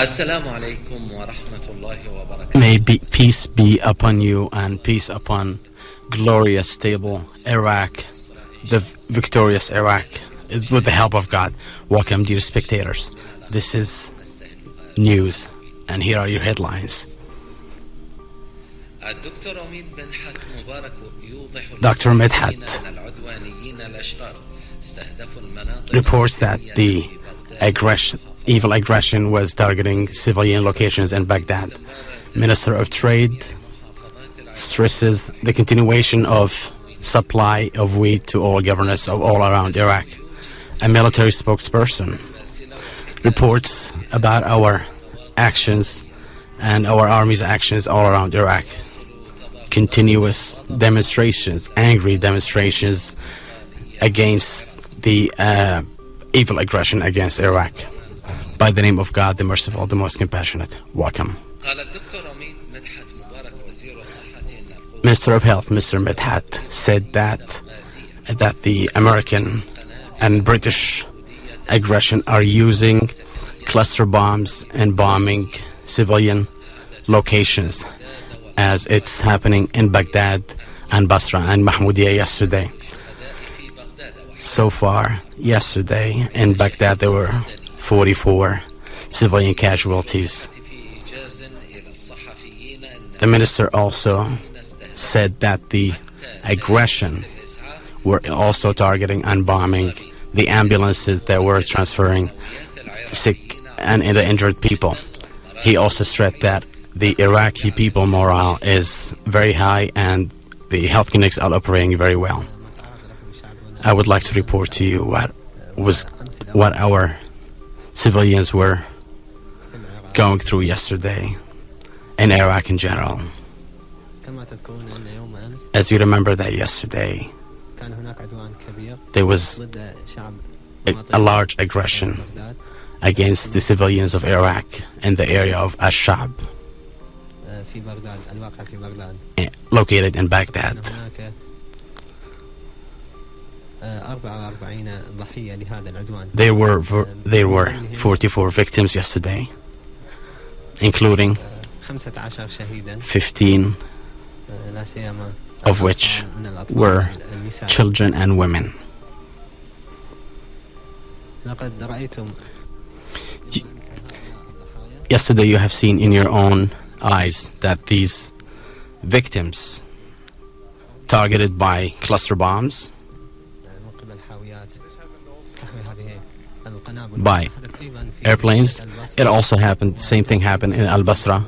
السلام عليكم ورحمة الله وبركاته. May peace be upon you and peace upon glorious, stable Iraq, the victorious Iraq, with the help of God. Welcome, dear spectators. This is news, and here are your headlines. Dr. Medhat reports that the evil aggression was targeting civilian locations in Baghdad. Minister of Trade stresses the continuation of supply of wheat to all governors of all around Iraq. A military spokesperson reports about our actions and our army's actions all around Iraq. Continuous demonstrations, angry demonstrations against the evil aggression against Iraq. By the name of God, the merciful, the most compassionate. Welcome. Minister of Health, Mr. Medhat, said that the American and British aggression are using cluster bombs and bombing civilian locations, as it's happening in Baghdad and Basra and Mahmoudiyah yesterday. So far, yesterday in Baghdad there were 44 civilian casualties. The minister also said that the aggression were also targeting and bombing the ambulances that were transferring sick and injured people. He also stressed that the Iraqi people morale is very high and the health clinics are operating very well. I would like to report to you what our civilians were going through yesterday in Iraq in general. As you remember that yesterday there was a large aggression against the civilians of Iraq in the area of Al-Shab, located in Baghdad. There were 44 victims yesterday, including 15 of which were children and women. Yesterday you have seen in your own eyes that these victims targeted by cluster bombs, by airplanes. It also happened, the same thing happened in Al-Basra,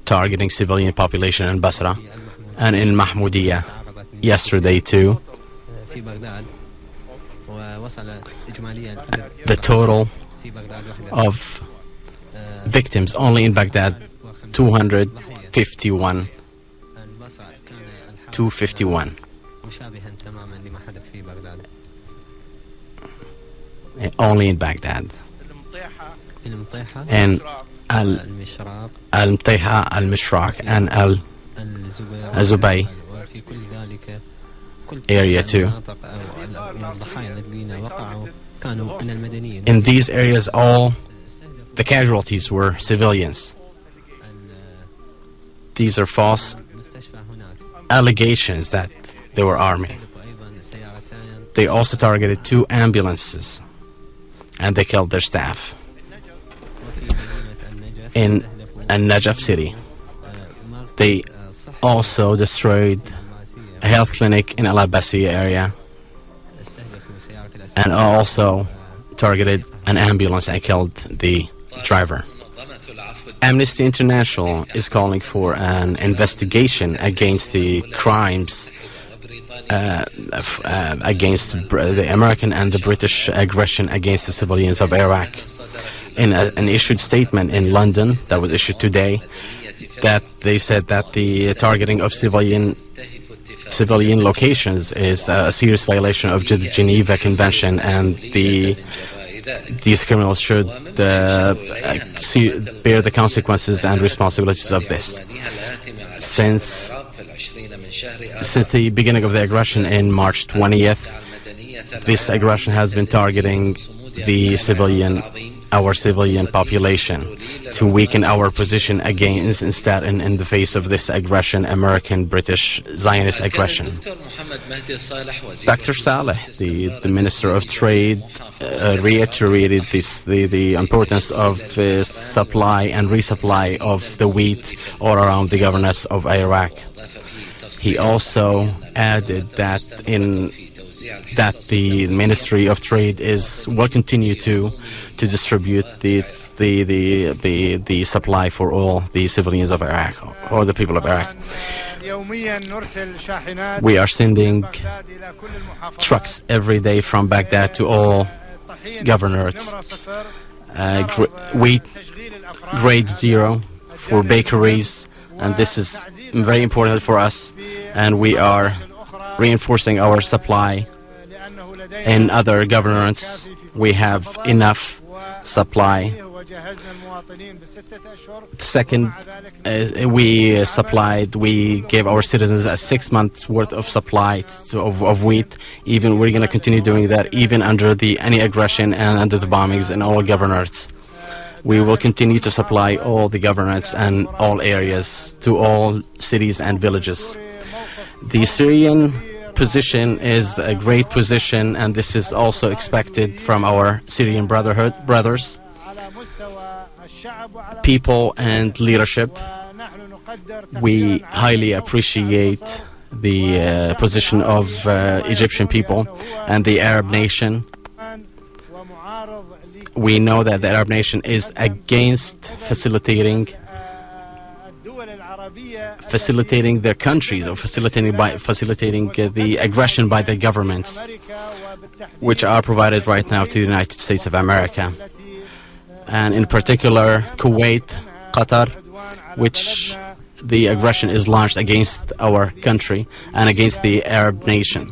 targeting civilian population in Basra, and in Mahmoudiyah yesterday too. The total of victims only in Baghdad, 251. Only in Baghdad. And Al-Mtayha, Al-Mishraq, and Al-Zubay area too. In these areas, all the casualties were civilians. These are false allegations that they were army. They also targeted 2 ambulances and they killed their staff. In Najaf city, they also destroyed a health clinic in Al-Abbasiyah area and also targeted an ambulance and killed the driver. Amnesty International is calling for an investigation against the crimes against the American and the British aggression against the civilians of Iraq. In an issued statement in London that was issued today, that they said that the targeting of civilian locations is a serious violation of the Geneva Convention, and these criminals should bear the consequences and responsibilities of this. Since the beginning of the aggression in March 20th, this aggression has been targeting the civilian our civilian population, to weaken our position against, instead, in the face of this aggression, American, British, Zionist aggression. Dr. Saleh, the Minister of Trade, reiterated the importance of supply and resupply of the wheat all around the governorates of Iraq. He also added that the Ministry of Trade will continue to distribute the supply for all the civilians of Iraq, or the people of Iraq. We are sending trucks every day from Baghdad to all governorates, wheat grade 0 for bakeries, and this is very important for us, and we are reinforcing our supply in other governorates. We have enough supply. Second, we gave our citizens a 6 months worth of supply of wheat. Even we're going to continue doing that even under any aggression and under the bombings in all governorates. We will continue to supply all the governorates and all areas to all cities and villages. The Syrian position is a great position, and this is also expected from our Syrian brothers, people and leadership. We highly appreciate the position of Egyptian people and the Arab nation. We know that the Arab nation is against facilitating their countries, or facilitating the aggression by the governments, which are provided right now to the United States of America, and in particular Kuwait, Qatar, which the aggression is launched against our country and against the Arab nation.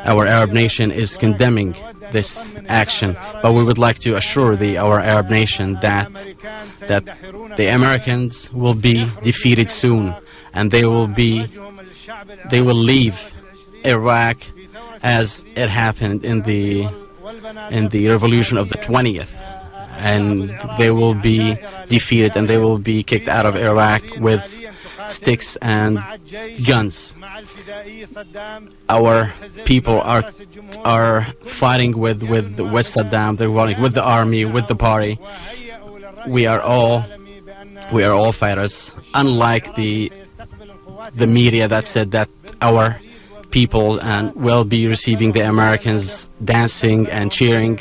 Our Arab nation is condemning this action, but we would like to assure our Arab nation that the Americans will be defeated soon, and they will leave Iraq as it happened in the revolution of the 20th, and they will be defeated, and they will be kicked out of Iraq with sticks and guns. Our people are fighting with Saddam. They're fighting with the army, with the party. We are all fighters. Unlike the media that said that our people will be receiving the Americans dancing and cheering,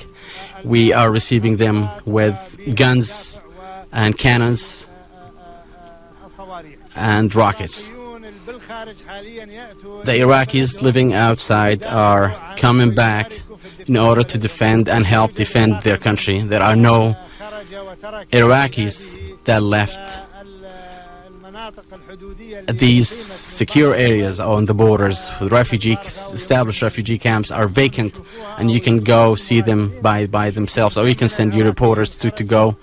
we are receiving them with guns and cannons and rockets. The Iraqis living outside are coming back in order to defend and help defend their country. There are no Iraqis that left these secure areas on the borders. Established refugee camps are vacant, and you can go see them by themselves, or you can send your reporters to go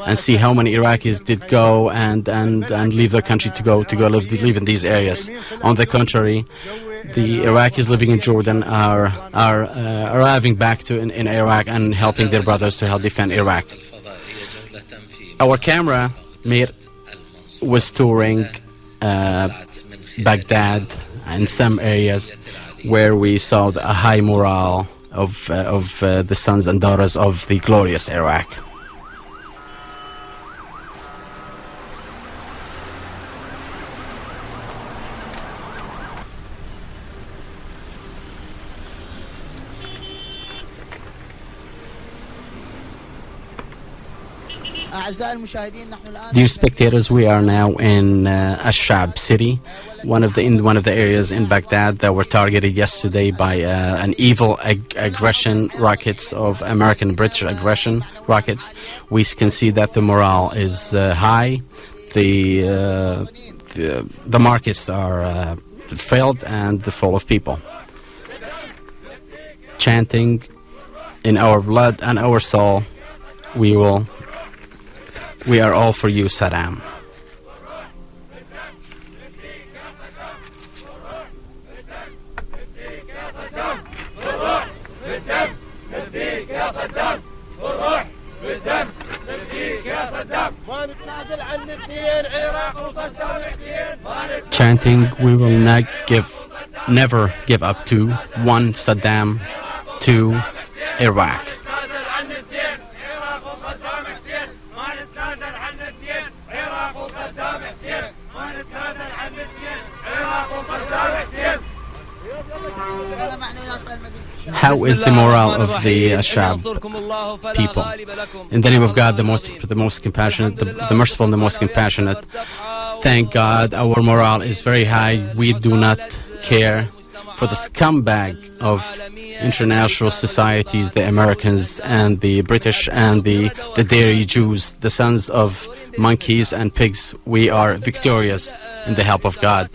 and see how many Iraqis did go and leave their country to go live in these areas. On the contrary, the Iraqis living in Jordan are arriving back in Iraq and helping their brothers to help defend Iraq. Our camera was touring Baghdad and some areas where we saw a high morale of the sons and daughters of the glorious Iraq. Dear spectators, we are now in Al-Shab city, one of the areas in Baghdad that were targeted yesterday by an evil aggression rockets of American and British aggression rockets. We can see that the morale is high. The markets are filled and full of people chanting, "In our blood and our soul, we are all for you, Saddam." chanting, we will never give up to one Saddam, to Iraq. How is the morale of the Shab people? In the name of God, the most compassionate, the merciful and the most compassionate. Thank God, our morale is very high. We do not care for the scumbag of international societies, the Americans and the British and the dairy Jews, the sons of monkeys and pigs. We are victorious in the help of God.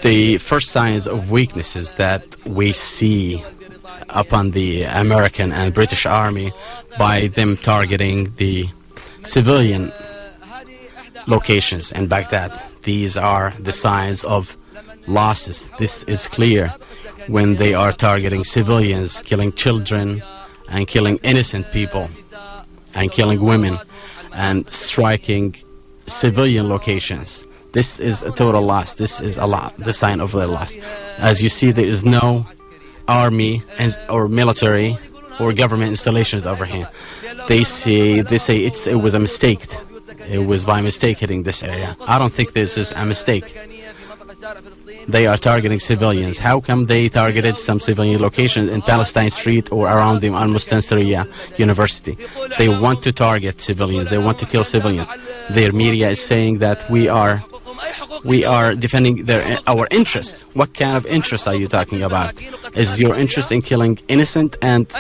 The first signs of weaknesses that we see upon the American and British army by them targeting the civilian locations in Baghdad. These are the signs of losses. This is clear when they are targeting civilians, killing children and killing innocent people and killing women and striking civilian locations. This is a total loss. This is a lot, the sign of their loss. As you see, there is no army or military or government installations over here. They say it was a mistake. It was by mistake hitting this area. I don't think this is a mistake. They are targeting civilians. How come they targeted some civilian locations in Palestine Street or around the Al-Mustansiriya University? They want to target civilians. They want to kill civilians. Their media is saying that we are defending our interest. What kind of interest are you talking about? Is your interest in killing innocent and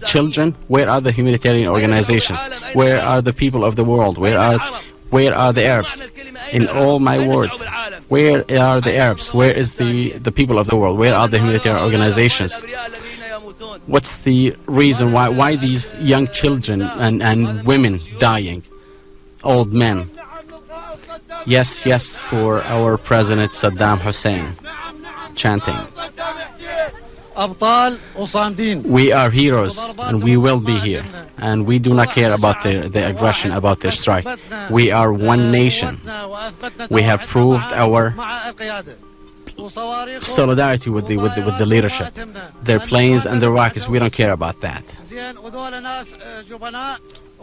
children? Where are the humanitarian organizations? Where are the people of the world? Where are the Arabs? In all my world, where are the Arabs? Where is the people of the world? Where are the humanitarian organizations? What's the reason why these young children and women dying? Old men. Yes, yes, for our President Saddam Hussein. Chanting. We are heroes and we will be here. And we do not care about their aggression, about their strike. We are one nation. We have proved our solidarity with the leadership. Their planes and their rockets, we don't care about that.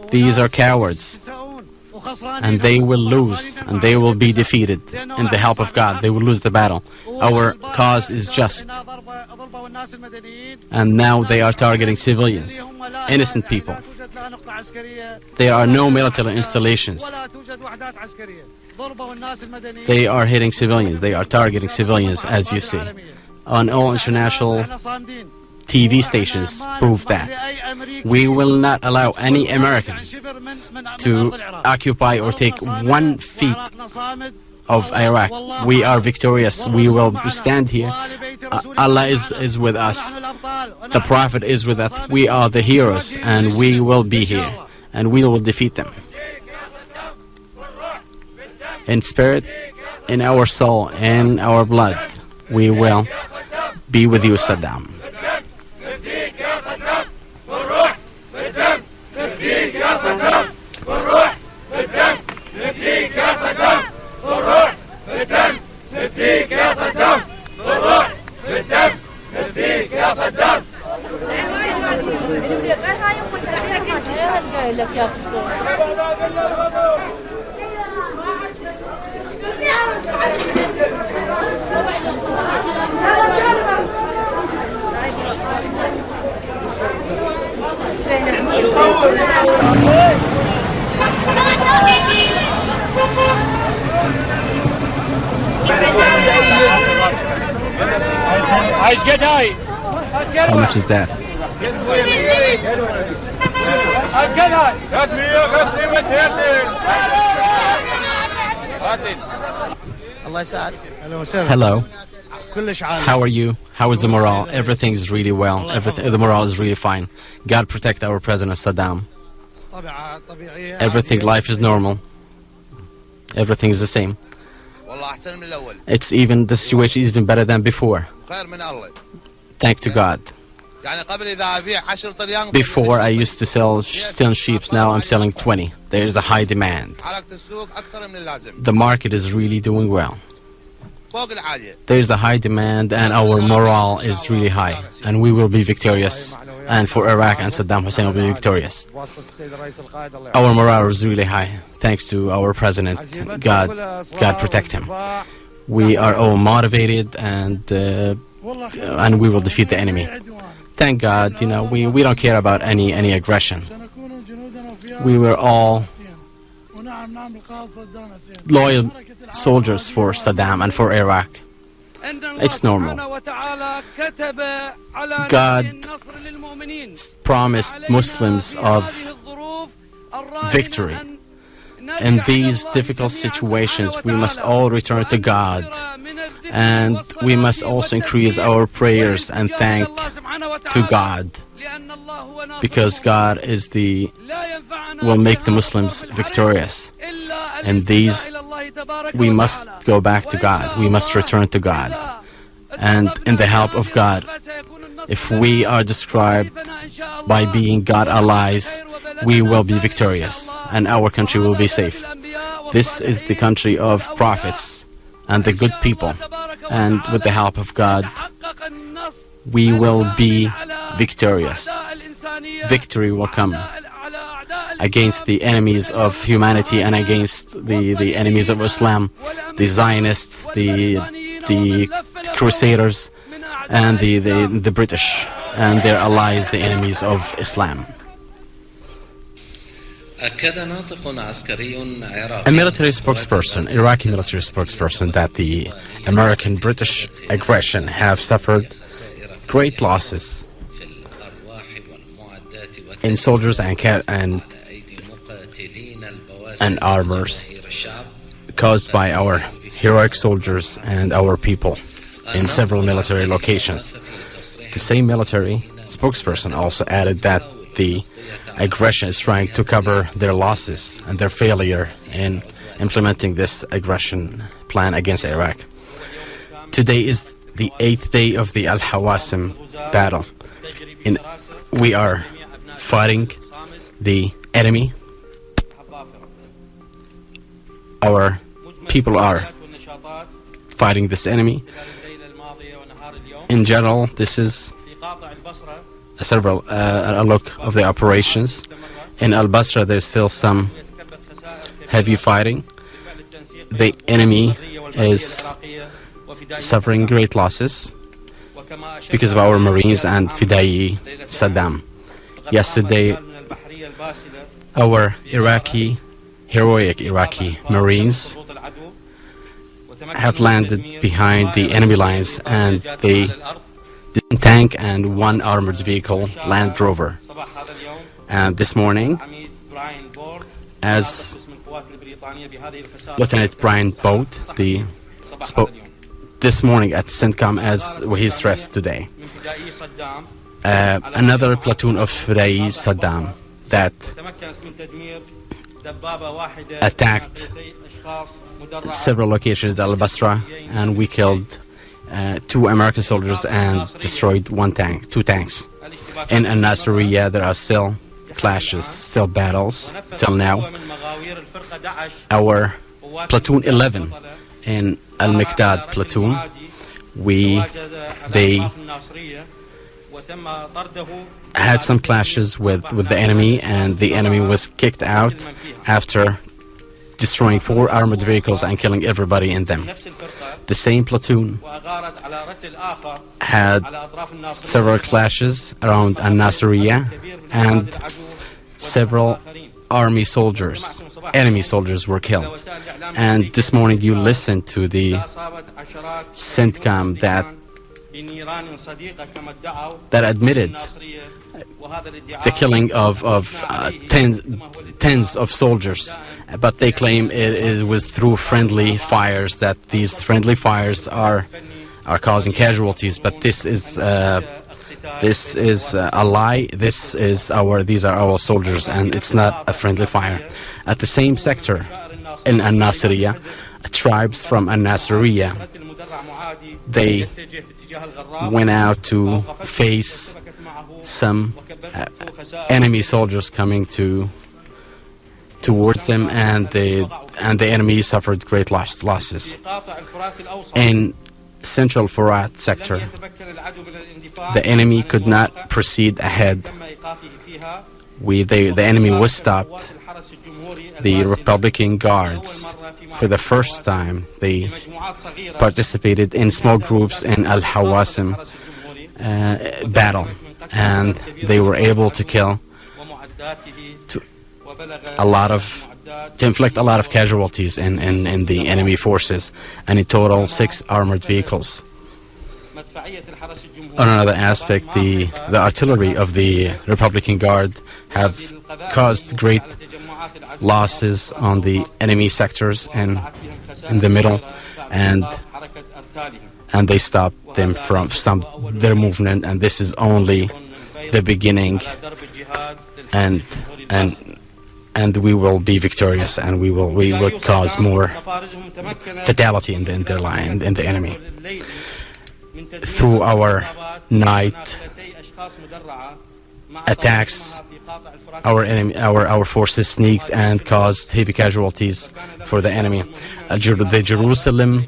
These are cowards. And they will lose, and they will be defeated in the help of God. They will lose the battle. Our cause is just. And now they are targeting civilians, innocent people. There are no military installations. They are hitting civilians. They are targeting civilians, as you see. On all international TV stations prove that. We will not allow any American to occupy or take 1 feet of Iraq. We are victorious. We will stand here. Allah is with us. The Prophet is with us. We are the heroes, and we will be here, and we will defeat them. In spirit, in our soul, in our blood, we will be with you, Saddam. How much is that? Hello. How are you? How is the morale? Everything is really well. The morale is really fine. God protect our President Saddam. Everything, life is normal. Everything is the same. It's even, the situation is even better than before. Thanks to God. Before I used to sell 10 sheep, now I'm selling 20. There is a high demand. The market is really doing well. There is a high demand and our morale is really high, and we will be victorious, and for Iraq and Saddam Hussein will be victorious. Our morale is really high thanks to our president. God protect him. We are all motivated, and we will defeat the enemy. Thank God, we don't care about any aggression. We were all loyal soldiers for Saddam and for Iraq. It's normal. God promised Muslims of victory. In these difficult situations, we must all return to God, and we must also increase our prayers and thank to God, because God will make the Muslims victorious. And we must go back to God. We must return to God. And in the help of God, if we are described by being God allies, we will be victorious and our country will be safe. This is the country of prophets and the good people. And with the help of God, we will be victorious. Victory will come against the enemies of humanity and against the enemies of Islam, the Zionists, the Crusaders, and the British and their allies, the enemies of Islam. A military spokesperson, Iraqi military spokesperson, that the American-British aggression have suffered great losses in soldiers and armors caused by our heroic soldiers and our people in several military locations. The same military spokesperson also added that the aggression is trying to cover their losses and their failure in implementing this aggression plan against Iraq. Today is the 8th day of the Al-Hawasim battle. We are fighting the enemy. Our people are fighting this enemy. In general, this is a look of the operations. In Al-Basra, there's still some heavy fighting. The enemy is suffering great losses because of our Marines and Fidai Saddam. Yesterday, our heroic Iraqi Marines have landed behind the enemy lines, and the tank and one armored vehicle, Land Rover. And this morning, as Lieutenant Brian Boat, this morning at CENTCOM, as he stressed today, another platoon of Fidai Saddam that attacked several locations at Al-Basra, and we killed 2 American soldiers and destroyed 2 tanks. In Al-Nasiriyah, there are still clashes, still battles till now. Our platoon 11 in Al-Miqdad platoon, they had some clashes with the enemy, and the enemy was kicked out after destroying 4 armored vehicles and killing everybody in them. The same platoon had several clashes around Al-Nasiriyah, and several enemy soldiers were killed. And this morning you listened to the CENTCOM that admitted the killing of tens of soldiers, but they claim it was through friendly fires, that these friendly fires are causing casualties. But this is a lie. These are our soldiers, and it's not a friendly fire. At the same sector in Al-Nasiriyah, tribes from Al-Nasiriyah, they went out to face some enemy soldiers coming towards them, and the enemy suffered great losses. In central Furat sector, the enemy could not proceed ahead. The enemy was stopped. The Republican Guards, for the first time, they participated in small groups in Al-Hawasim battle, and they were able to kill to inflict a lot of casualties in the enemy forces, and in total 6 armored vehicles. On another aspect, the artillery of the Republican Guard have caused great losses on the enemy sectors and in the middle, and they stopped them from their movement, and this is only the beginning, and we will be victorious, and we will cause more fatality in their line, in the enemy. Through our night attacks, our forces sneaked and caused heavy casualties for the enemy. The Jerusalem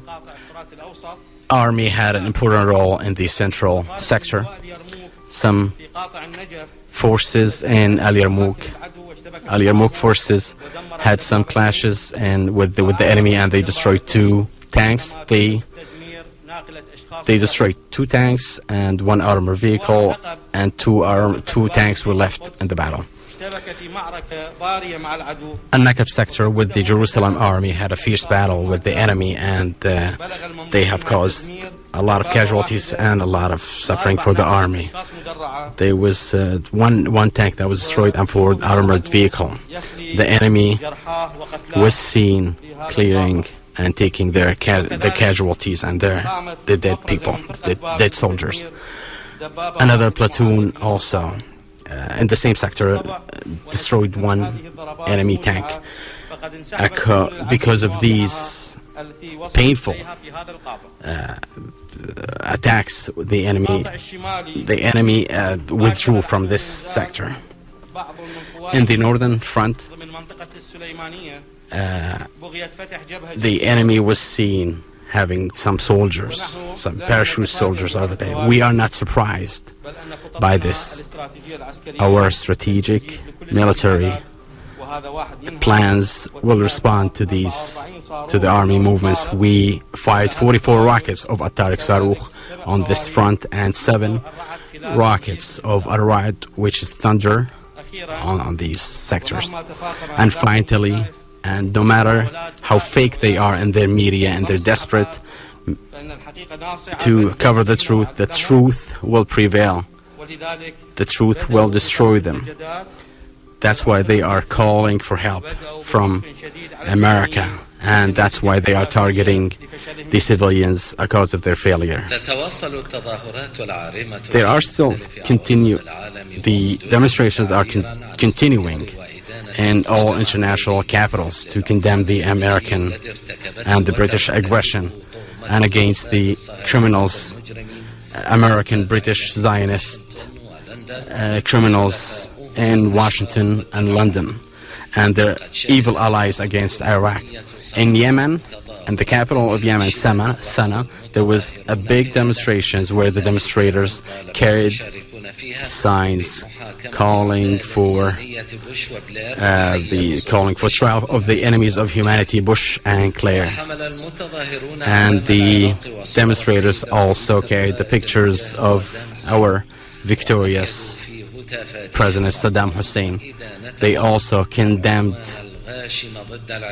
army had an important role in the central sector. Some forces in Al-Yarmouk forces had some clashes with the enemy, and they destroyed 2 tanks. They destroyed 2 tanks and 1 armored vehicle, and 2 tanks were left in the battle. Al-Nakab sector with the Jerusalem army had a fierce battle with the enemy, and they have caused a lot of casualties and a lot of suffering for the army. There was one tank that was destroyed and 4 armored vehicle. The enemy was seen clearing and taking their casualties and the dead people, the dead soldiers. Another platoon also in the same sector destroyed 1 enemy tank. Because of these painful attacks, the enemy withdrew from this sector. In the northern front, the enemy was seen having some soldiers, some parachute soldiers over there. We are not surprised by this. Our strategic military plans will respond to the army movements. We fired 44 rockets of At-Tariq Saruq on this front, and 7 rockets of Ar-Ra'd, which is thunder, on these sectors. And finally, and no matter how fake they are in their media and they're desperate to cover the truth will prevail. The truth will destroy them. That's why they are calling for help from America, and that's why they are targeting the civilians because of their failure. They are still the demonstrations are continuing in all international capitals to condemn the American and the British aggression and against the criminals, American, British, Zionist criminals in Washington and London, and their evil allies against Iraq. In Yemen, in the capital of Yemen, Sana'a, there was a big demonstrations where the demonstrators carried signs calling for trial of the enemies of humanity, Bush and Claire. And the demonstrators also carried the pictures of our victorious President Saddam Hussein. They also condemned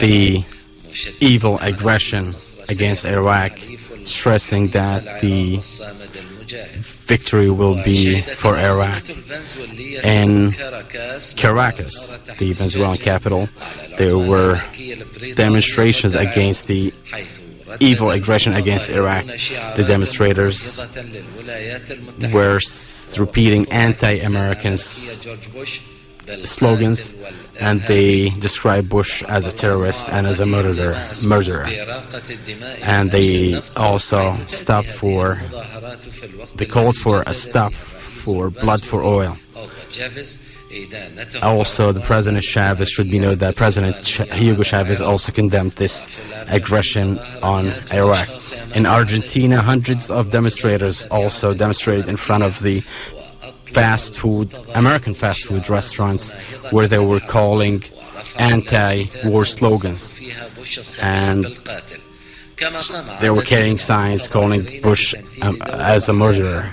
the evil aggression against Iraq, stressing that the victory will be for Iraq. In Caracas, the Venezuelan capital, there were demonstrations against the evil aggression against Iraq. The demonstrators were repeating anti-American slogans, and they described Bush as a terrorist and as a murderer. And they also called for a stop for blood for oil. Also, the President Chavez should be noted that President Hugo Chavez also condemned this aggression on Iraq. In Argentina, hundreds of demonstrators also demonstrated in front of the American fast food restaurants, where they were calling anti-war slogans, and they were carrying signs calling Bush as a murderer.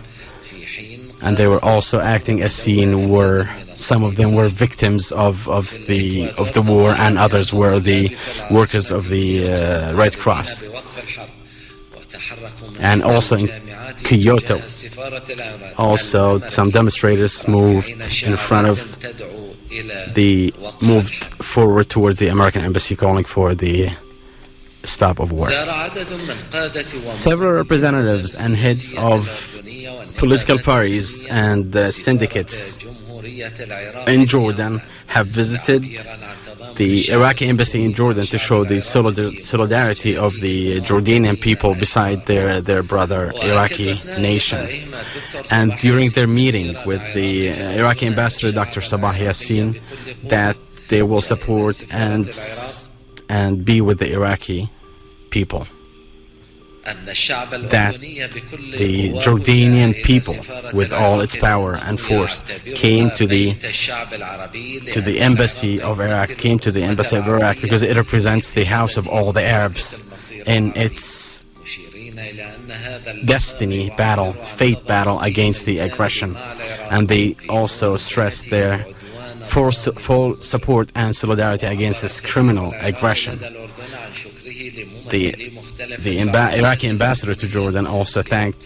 And they were also acting a scene where some of them were victims of the war, and others were the workers of the Red Cross. And also in Kyoto, also some demonstrators moved forward towards the American embassy, calling for the stop of war. Several representatives and heads of political parties and syndicates in Jordan have visited the Iraqi embassy in Jordan to show the solidarity of the Jordanian people beside their brother Iraqi nation. And during their meeting with the Iraqi ambassador, Dr. Sabah Yassin, that they will support and be with the Iraqi people. That the Jordanian people, with all its power and force, came to the embassy of Iraq, because it represents the house of all the Arabs in its destiny battle, fate battle against the aggression. And they also stressed their full support and solidarity against this criminal aggression. The Iraqi ambassador to Jordan also thanked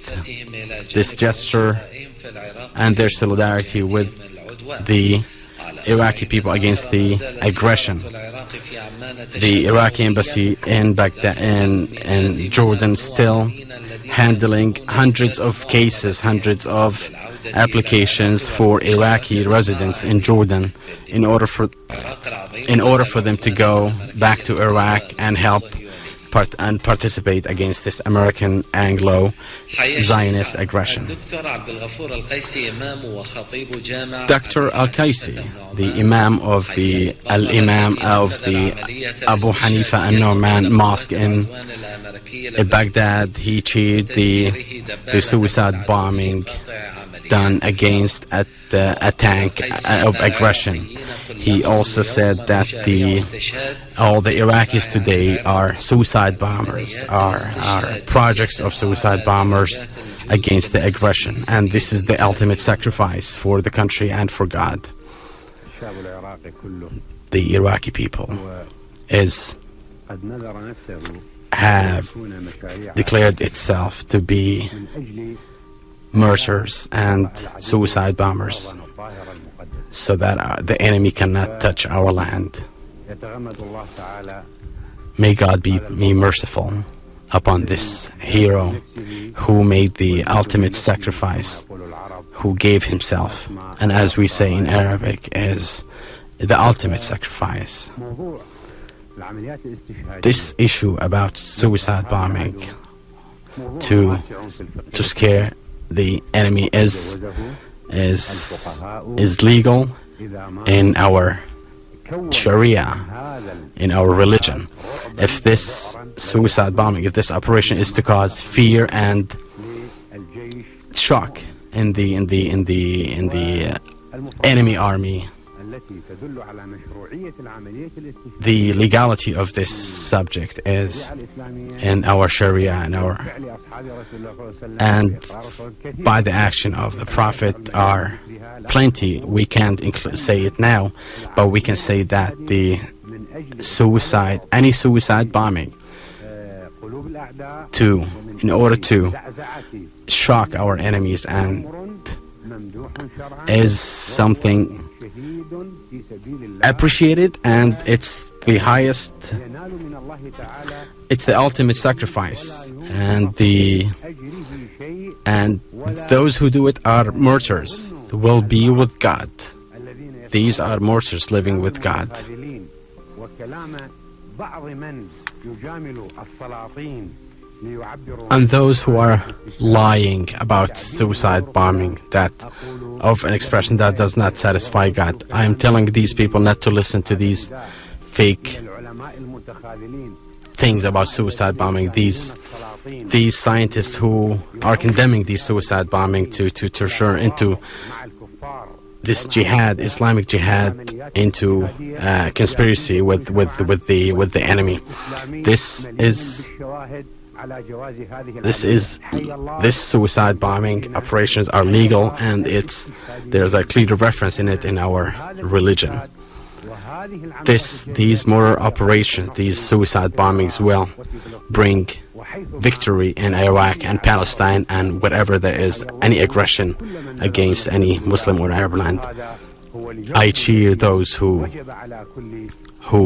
this gesture and their solidarity with the Iraqi people against the aggression. The Iraqi embassy in Baghdad in Jordan still handling hundreds of cases, hundreds of applications for Iraqi residents in Jordan in order for them to go back to Iraq and help participate against this American Anglo-Zionist aggression. Dr. Al-Qaisi, the Imam of the Abu Hanifa al-Nu'man Mosque in Baghdad, he cheered the suicide bombing done against a tank of aggression. He also said that all the Iraqis today are suicide bombers, are projects of suicide bombers against the aggression, and this is the ultimate sacrifice for the country and for God. The Iraqi people have declared itself to be martyrs and suicide bombers, so that the enemy cannot touch our land. May God be merciful upon this hero who made the ultimate sacrifice, who gave himself, and as we say in Arabic, is the ultimate sacrifice. This issue about suicide bombing to scare the enemy is legal in our Sharia, in our religion. If this suicide bombing, if this operation is to cause fear and shock in the enemy army, the legality of this subject is in our Sharia and by the action of the Prophet are plenty. We can't say it now, but we can say that any suicide bombing in order to shock our enemies and is something appreciated, and it's the highest, it's the ultimate sacrifice, and those who do it are martyrs, will be with God. These are martyrs living with God. And those who are lying about suicide bombing, that of an expression that does not satisfy God, I am telling these people not to listen to these fake things about suicide bombing. These scientists who are condemning these suicide bombing to turn into this jihad, Islamic jihad, into conspiracy with the enemy. This suicide bombing operations are legal, and there's a clear reference in it in our religion. These murder operations, these suicide bombings will bring victory in Iraq and Palestine and wherever there is any aggression against any Muslim or Arab land. I cheer those who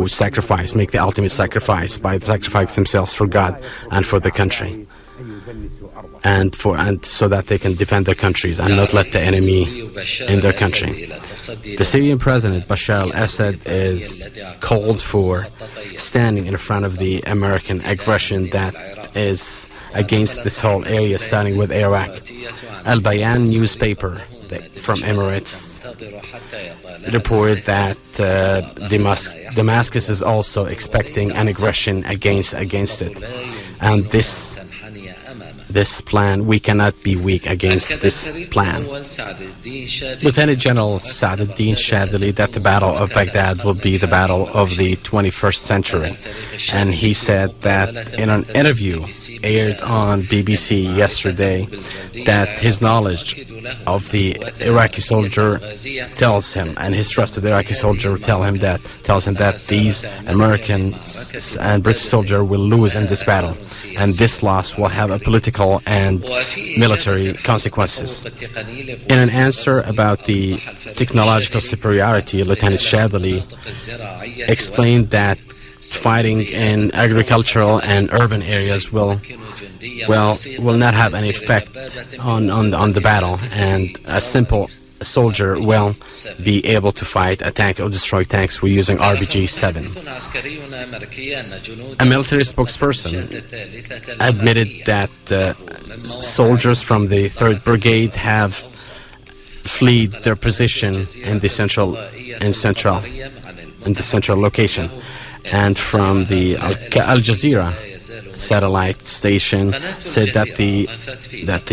sacrifice, make the ultimate sacrifice by sacrificing themselves for God and for the country, and so that they can defend their countries and not let the enemy in their country. The Syrian president Bashar al-Assad is called for standing in front of the American aggression that is against this whole area, starting with Iraq. Al-Bayan newspaper from Emirates reported that Damascus is also expecting an aggression against it, and this plan, we cannot be weak against this plan. Lieutenant General Sa'd-ad-Din Shadili that the Battle of Baghdad will be the battle of the 21st century, and he said that in an interview aired on BBC yesterday that his knowledge of the Iraqi soldier tells him, and his trust of the Iraqi soldier tells him that these Americans and British soldiers will lose in this battle, and this loss will have a political and military consequences. In an answer about the technological superiority, Lieutenant Shadili explained that fighting in agricultural and urban areas will not have any effect on the battle, and a simple soldier will be able to fight a tank or destroy tanks we're using RPG-7. A military spokesperson admitted that soldiers from the 3rd Brigade have fled their position in the central location, and from the Al Jazeera satellite station said that the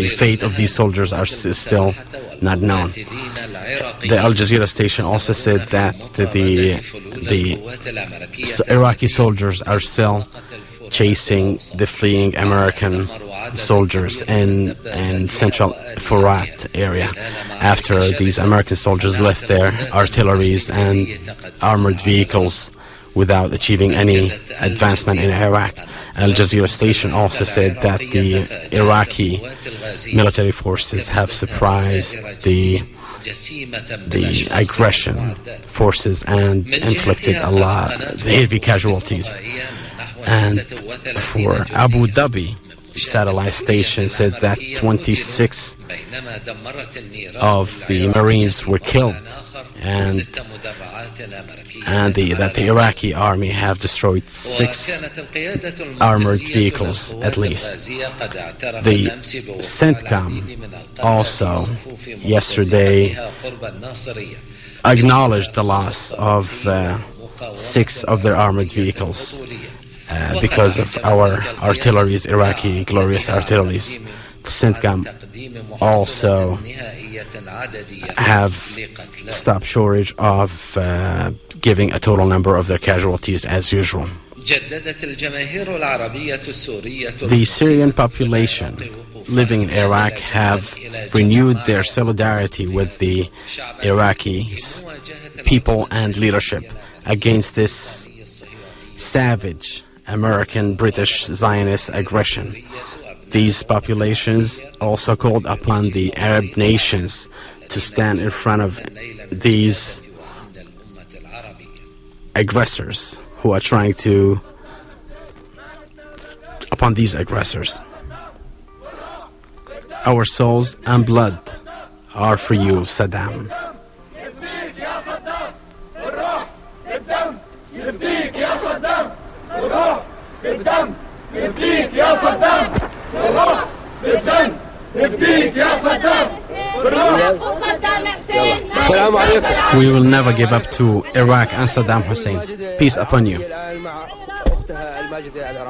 fate of these soldiers are still not known. The Al Jazeera station also said that the Iraqi soldiers are still chasing the fleeing American soldiers in central Furat area after these American soldiers left their artilleries and armored vehicles without achieving any advancement in Iraq. Al Jazeera station also said that the Iraqi military forces have surprised the aggression forces and inflicted a lot of heavy casualties. And for Abu Dhabi satellite station said that 26 of the Marines were killed, and that the Iraqi army have destroyed 6 armored vehicles at least. The CENTCOM also yesterday acknowledged the loss of 6 of their armored vehicles because of our artillery's Iraqi glorious artilleries. The CENTCOM also have stopped shortage of giving a total number of their casualties as usual. The Syrian population living in Iraq have renewed their solidarity with the Iraqi people and leadership against this savage American, British, Zionist aggression. These populations also called upon the Arab nations to stand in front of these aggressors who are trying to, upon these aggressors. Our souls and blood are for you, Saddam. نفديك يا صدام بالروح بالدم نفديك يا صدام بالروح صدام حسين. السلام عليكم. We will never give up to Iraq and Saddam Hussein. Peace upon you.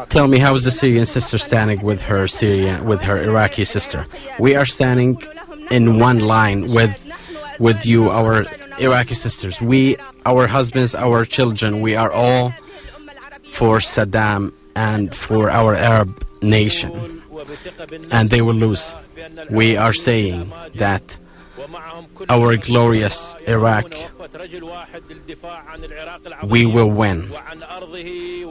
Tell me, how is the Syrian sister standing with her Iraqi sister? We are standing in one line with you, our Iraqi sisters. We, our husbands, our children, we are all for Saddam and for our Arab nation. And they will lose. We are saying that our glorious Iraq, we will win.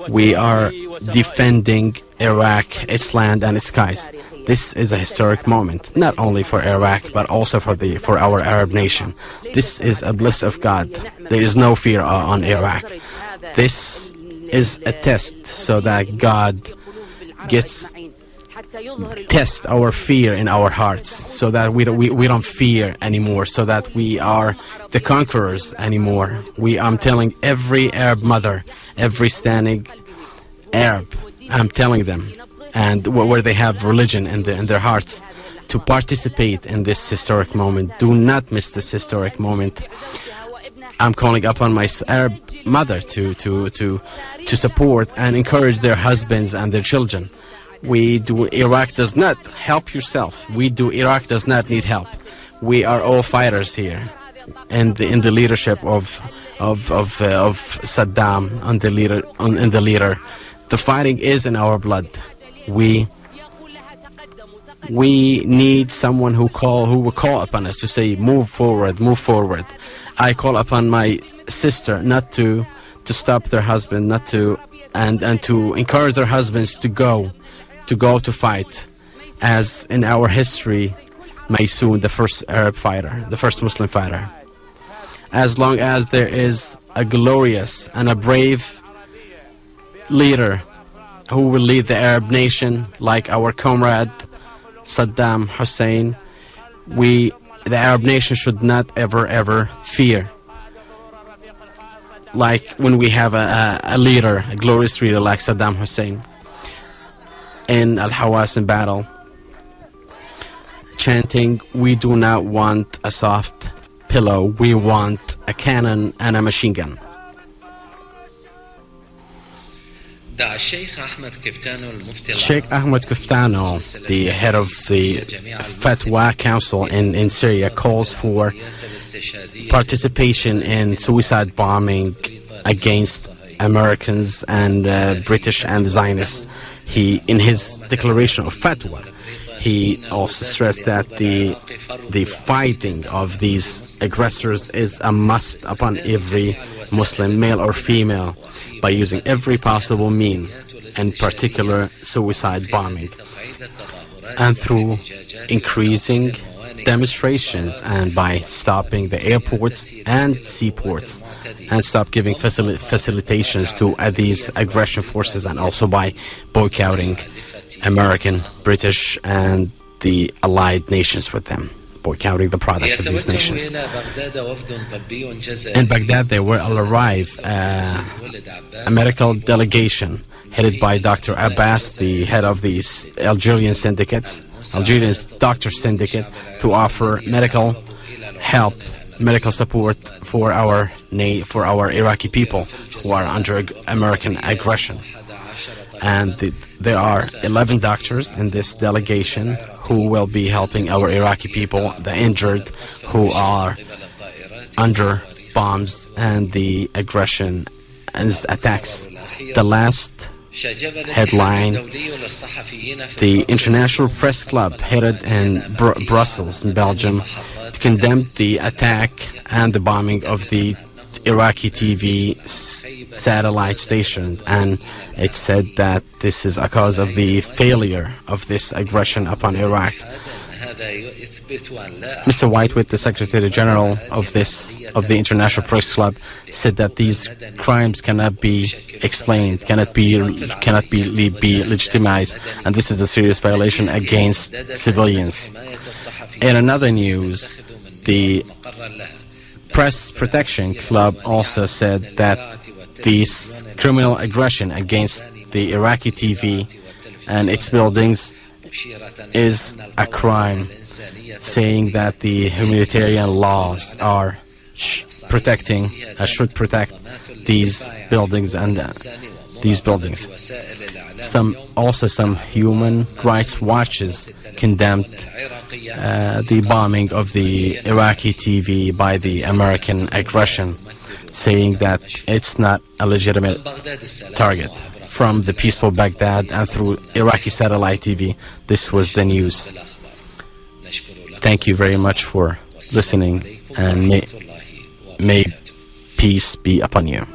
We are defending Iraq, its land and its skies. This is a historic moment, not only for Iraq, but also for our Arab nation. This is a bliss of God. There is no fear on Iraq. This is a test so that God gets test our fear in our hearts, so that we don't fear anymore, so that we are the conquerors anymore. I'm telling every Arab mother, every standing Arab, I'm telling them, and where they have religion in their hearts, to participate in this historic moment. Do not miss this historic moment. I'm calling upon my Arab mother to support and encourage their husbands and their children. Iraq does not help yourself. Iraq does not need help. We are all fighters here, and in the leadership of Saddam and the leader. The fighting is in our blood. We need someone who will call upon us to say, move forward, move forward. I call upon my sister not to stop their husband, not to and to encourage their husbands to go to fight, as in our history, Maysoon, the first Arab fighter, the first Muslim fighter. As long as there is a glorious and a brave leader who will lead the Arab nation, like our comrade Saddam Hussein, the Arab nation should not ever fear. Like when we have a leader, a glorious leader like Saddam Hussein in Al-Hawasin battle, chanting, we do not want a soft pillow, we want a cannon and a machine gun. Sheikh Ahmed Kuftano, the head of the Fatwa Council in Syria, calls for participation in suicide bombing against Americans and British and Zionists. In his declaration of Fatwa, he also stressed that the fighting of these aggressors is a must upon every Muslim, male or female, by using every possible mean, in particular suicide bombing, and through increasing demonstrations, and by stopping the airports and seaports, and stop giving facilitations to these aggression forces, and also by boycotting American, British and the allied nations with them, boycotting the products of these nations. In Baghdad, there will arrive a medical delegation headed by Dr. Abbas, the head of the Algerian doctor syndicate, to offer medical help, medical support for our Iraqi people who are under American aggression. And there are 11 doctors in this delegation who will be helping our Iraqi people, the injured, who are under bombs and the aggression and attacks. The last headline, the International Press Club, headed in Brussels in Belgium, condemned the attack and the bombing of the Iraqi TV satellite station, and it said that this is a cause of the failure of this aggression upon Iraq. Mr. Whitewood, the Secretary General of the International Press Club, said that these crimes cannot be explained, cannot be legitimized, and this is a serious violation against civilians. In another news, the Press Protection Club also said that this criminal aggression against the Iraqi TV and its buildings is a crime, saying that the humanitarian laws are should protect these buildings and these buildings. Some human rights watches condemned the bombing of the Iraqi TV by the American aggression, saying that it's not a legitimate target. From the peaceful Baghdad and through Iraqi satellite TV, this was the news. Thank you very much for listening, and may peace be upon you.